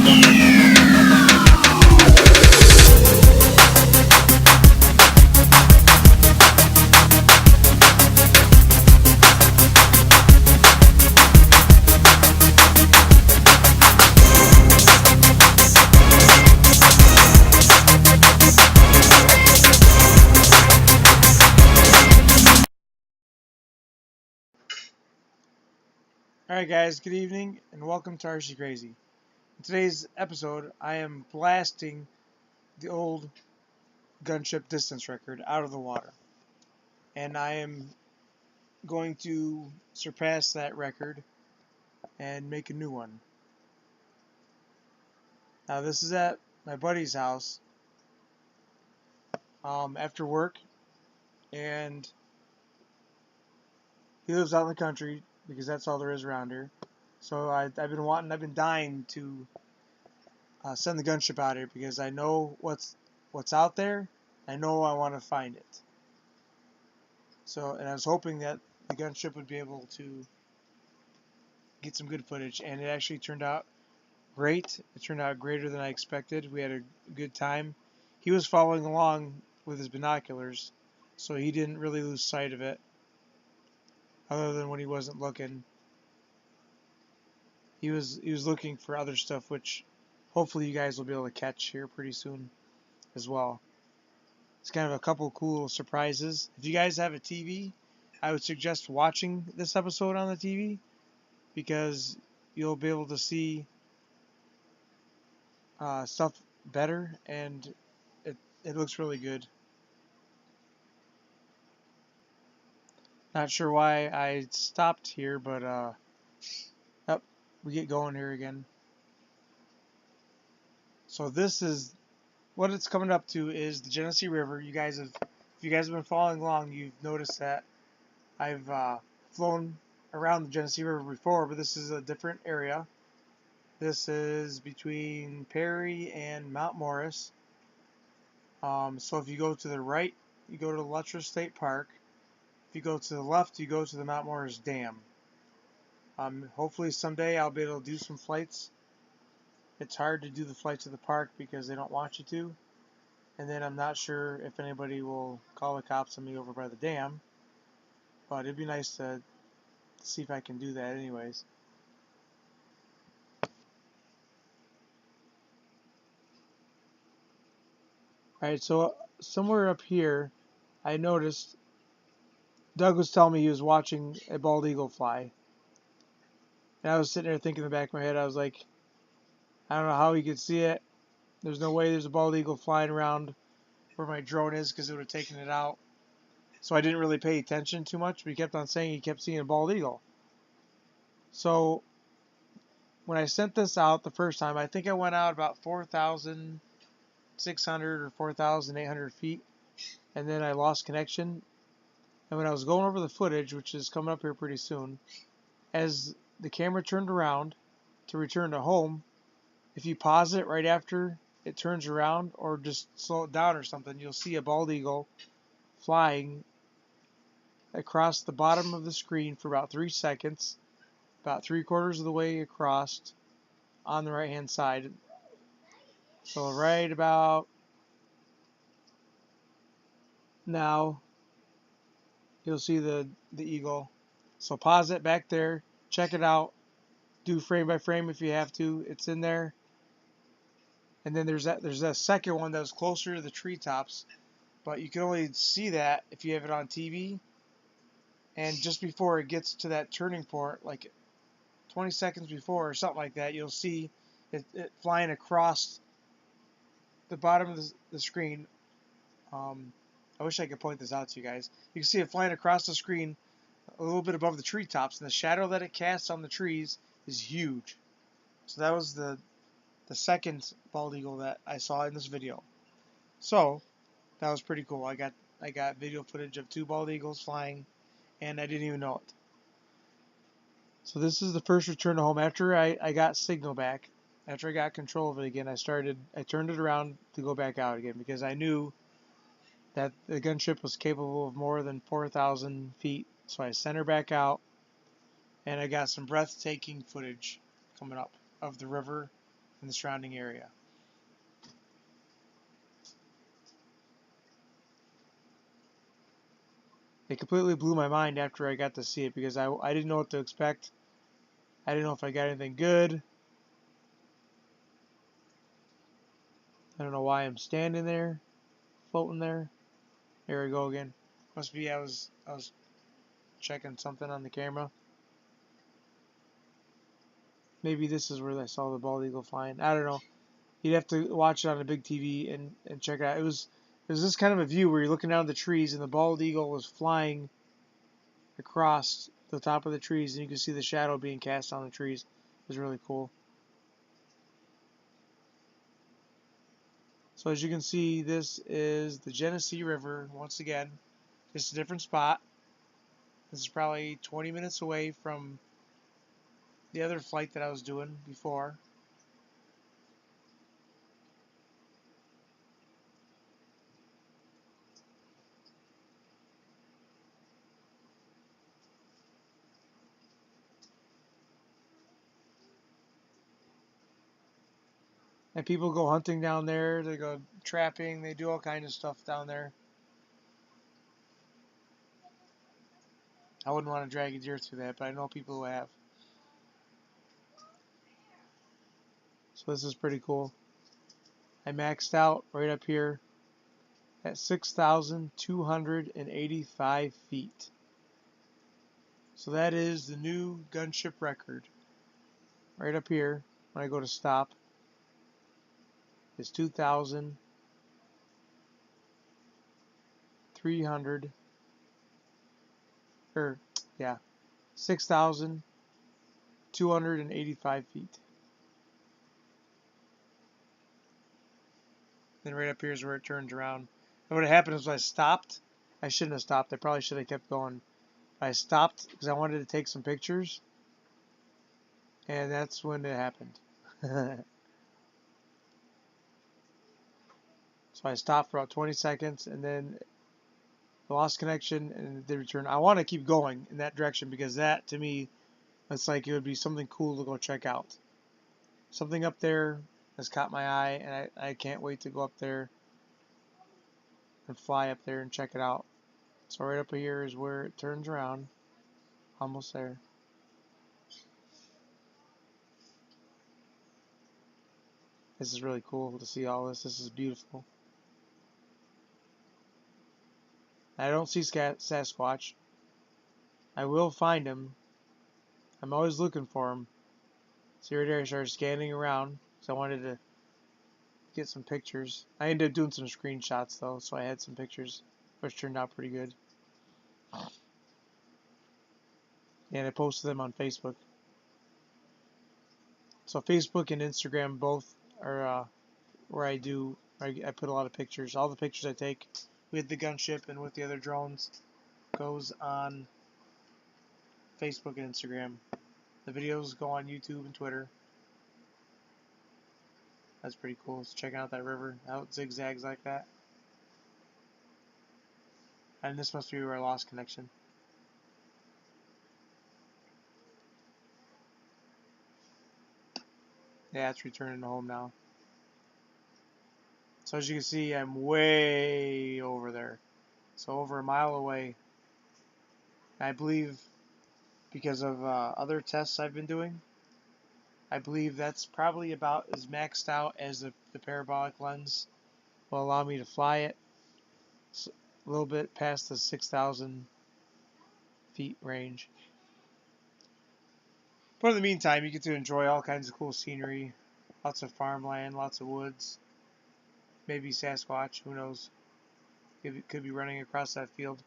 Alright guys, good evening and welcome to CRAY-Z. In today's episode, I am blasting the old gunship distance record out of the water. And I am going to surpass that record and make a new one. Now this is at my buddy's house after work, and he lives out in the country because that's all there is around here. So I've been dying to send the gunship out here because I know what's out there. I know I want to find it. So, and I was hoping that the gunship would be able to get some good footage, and it actually turned out great. It turned out greater than I expected. We had a good time. He was following along with his binoculars, so he didn't really lose sight of it, other than when he wasn't looking. He was looking for other stuff, which hopefully you guys will be able to catch here pretty soon as well. It's kind of a couple cool surprises. If you guys have a TV, I would suggest watching this episode on the TV because you'll be able to see stuff better, and it looks really good. Not sure why I stopped here, but yep, we get going here again. So this is what it's coming up to is the Genesee River. If you guys have been following along, you've noticed that I've flown around the Genesee River before, but this is a different area. This is between Perry and Mount Morris. So if you go to the right, you go to Luttrell State Park. If you go to the left, you go to the Mount Morris Dam. Hopefully someday I'll be able to do some flights. It's hard to do the flights to the park because they don't want you to. And then I'm not sure if anybody will call the cops on me over by the dam. But it'd be nice to see if I can do that anyways. Alright, so somewhere up here, I noticed Doug was telling me he was watching a bald eagle fly. And I was sitting there thinking in the back of my head, I was like, I don't know how he could see it. There's no way there's a bald eagle flying around where my drone is because it would have taken it out. So I didn't really pay attention too much, but he kept on saying he kept seeing a bald eagle. So when I sent this out the first time, I think I went out about 4,600 or 4,800 feet, and then I lost connection. And when I was going over the footage, which is coming up here pretty soon, as the camera turned around to return to home, if you pause it right after it turns around or just slow it down or something, you'll see a bald eagle flying across the bottom of the screen for about 3 seconds, about 3/4 of the way across on the right hand side. So right about now you'll see the eagle. So pause it back there, check it out, do frame by frame if you have to. It's in there. And then there's that second one that was closer to the treetops, but you can only see that if you have it on TV. And just before it gets to that turning point, like 20 seconds before or something like that, you'll see it flying across the bottom of the screen. I wish I could point this out to you guys. You can see it flying across the screen a little bit above the treetops, and the shadow that it casts on the trees is huge. So that was the second bald eagle that I saw in this video. So that was pretty cool. I got video footage of 2 bald eagles flying, and I didn't even know it. So this is the first return to home after I got signal back. After I got control of it again, I turned it around to go back out again because I knew that the gunship was capable of more than 4,000 feet. So I sent her back out, and I got some breathtaking footage coming up of the river, and the surrounding area. It completely blew my mind after I got to see it because I didn't know what to expect. I didn't know if I got anything good. I don't know why I'm standing there, floating there. Here we go again. Must be I was checking something on the camera. Maybe this is where I saw the bald eagle flying. I don't know. You'd have to watch it on a big TV and check it out. It was this kind of a view where you're looking down at the trees and the bald eagle was flying across the top of the trees and you can see the shadow being cast on the trees. It was really cool. So as you can see, this is the Genesee River once again. Just a different spot. This is probably 20 minutes away from the other flight that I was doing before. And people go hunting down there, they go trapping, they do all kinds of stuff down there. I wouldn't want to drag a deer through that, but I know people who have. So this is pretty cool. I maxed out right up here at 6,285 feet. So that is the new gunship record. Right up here, when I go to stop, is 2,300, or yeah, 6,285 feet. Then right up here is where it turns around. And what happened is when I stopped, I shouldn't have stopped. I probably should have kept going. I stopped because I wanted to take some pictures, and that's when it happened. So I stopped for about 20 seconds, and then I lost connection, and they returned. I want to keep going in that direction because that, to me, it's like it would be something cool to go check out. Something up there has caught my eye, and I can't wait to go up there and fly up there and check it out. So right up here is where it turns around. Almost there. This is really cool to see all this. This is beautiful. I don't see Sasquatch. I will find him. I'm always looking for him. So right there I started scanning around because I wanted to get some pictures. I ended up doing some screenshots though, so I had some pictures which turned out pretty good. And I posted them on Facebook. So Facebook and Instagram both are where I put a lot of pictures. All the pictures I take with the gunship and with the other drones goes on Facebook and Instagram. The videos go on YouTube and Twitter. That's pretty cool. It's checking out that river, how it zigzags like that. And this must be where I lost connection. Yeah, it's returning home now. So as you can see, I'm way over there. So over a mile away. I believe because of other tests I've been doing, I believe that's probably about as maxed out as the parabolic lens will allow me to fly it. So a little bit past the 6,000 feet range. But in the meantime, you get to enjoy all kinds of cool scenery. Lots of farmland, lots of woods. Maybe Sasquatch, who knows? Could be running across that field.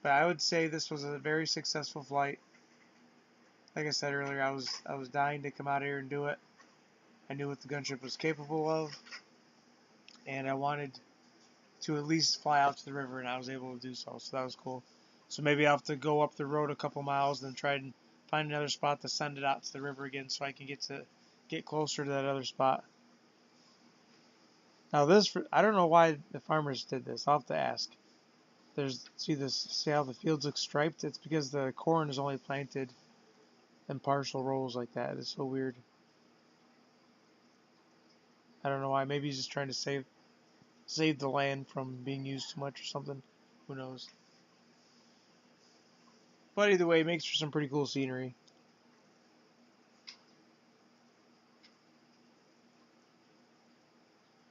But I would say this was a very successful flight. Like I said earlier, I was dying to come out here and do it. I knew what the gunship was capable of, and I wanted to at least fly out to the river, and I was able to do so. So that was cool. So maybe I'll have to go up the road a couple miles, then try and find another spot to send it out to the river again, so I can get closer to that other spot. Now this, I don't know why the farmers did this. I'll have to ask. See how the fields look striped? It's because the corn is only planted in partial rows like that. It's so weird. I don't know why. Maybe he's just trying to save the land from being used too much or something. Who knows? But either way, it makes for some pretty cool scenery.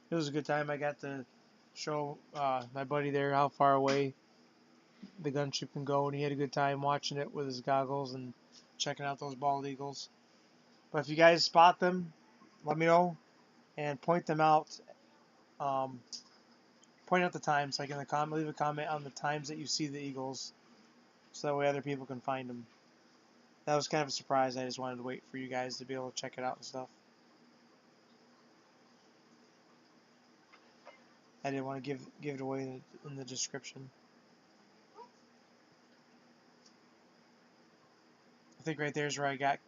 It was a good time. I got to show my buddy there how far away the gunship can go, and he had a good time watching it with his goggles and checking out those bald eagles. But if you guys spot them, let me know and point them out. Um, Point out the times, like in the comment, leave a comment on the times that you see the eagles, so that way other people can find them. That was kind of a surprise. I just wanted to wait for you guys to be able to check it out and stuff. I didn't want to give it away in the description. I think right there is where I got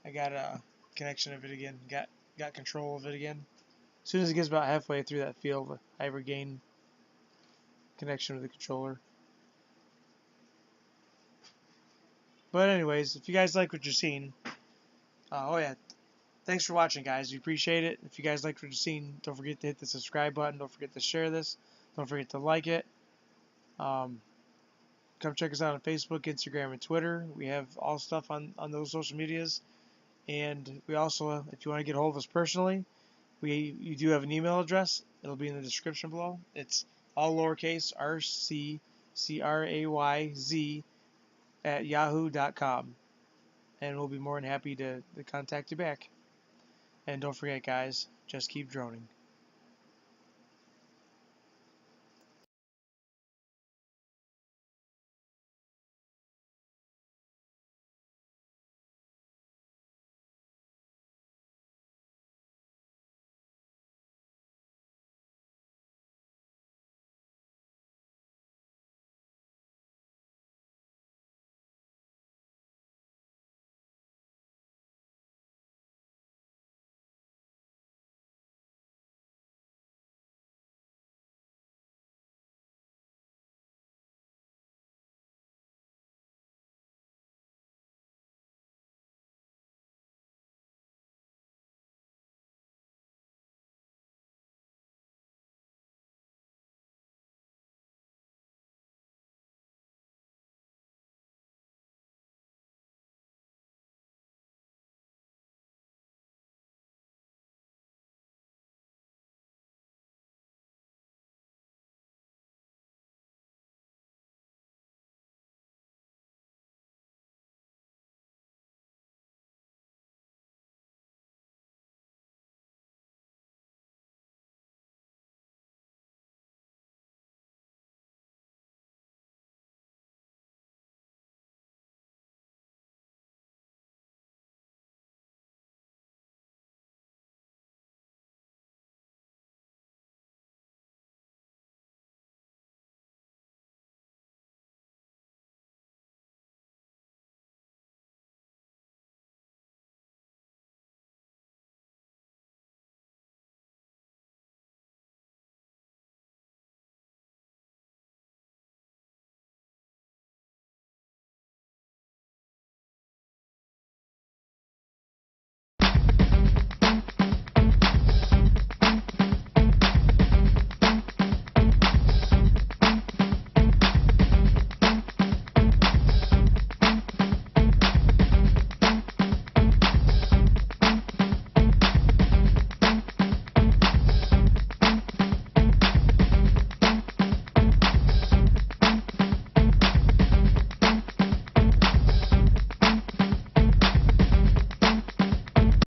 a connection of it again. Got control of it again. As soon as it gets about halfway through that field, I regain connection with the controller. But anyways, if you guys like what you're seeing, oh yeah, thanks for watching, guys. We appreciate it. If you guys like what you're seeing, don't forget to hit the subscribe button. Don't forget to share this. Don't forget to like it. Um, Come check us out on Facebook, Instagram, and Twitter. We have all stuff on those social medias. And we also, if you want to get a hold of us personally, you do have an email address. It'll be in the description below. It's all lowercase RCCRAYZ at yahoo.com. And we'll be more than happy to contact you back. And don't forget, guys, just keep droning.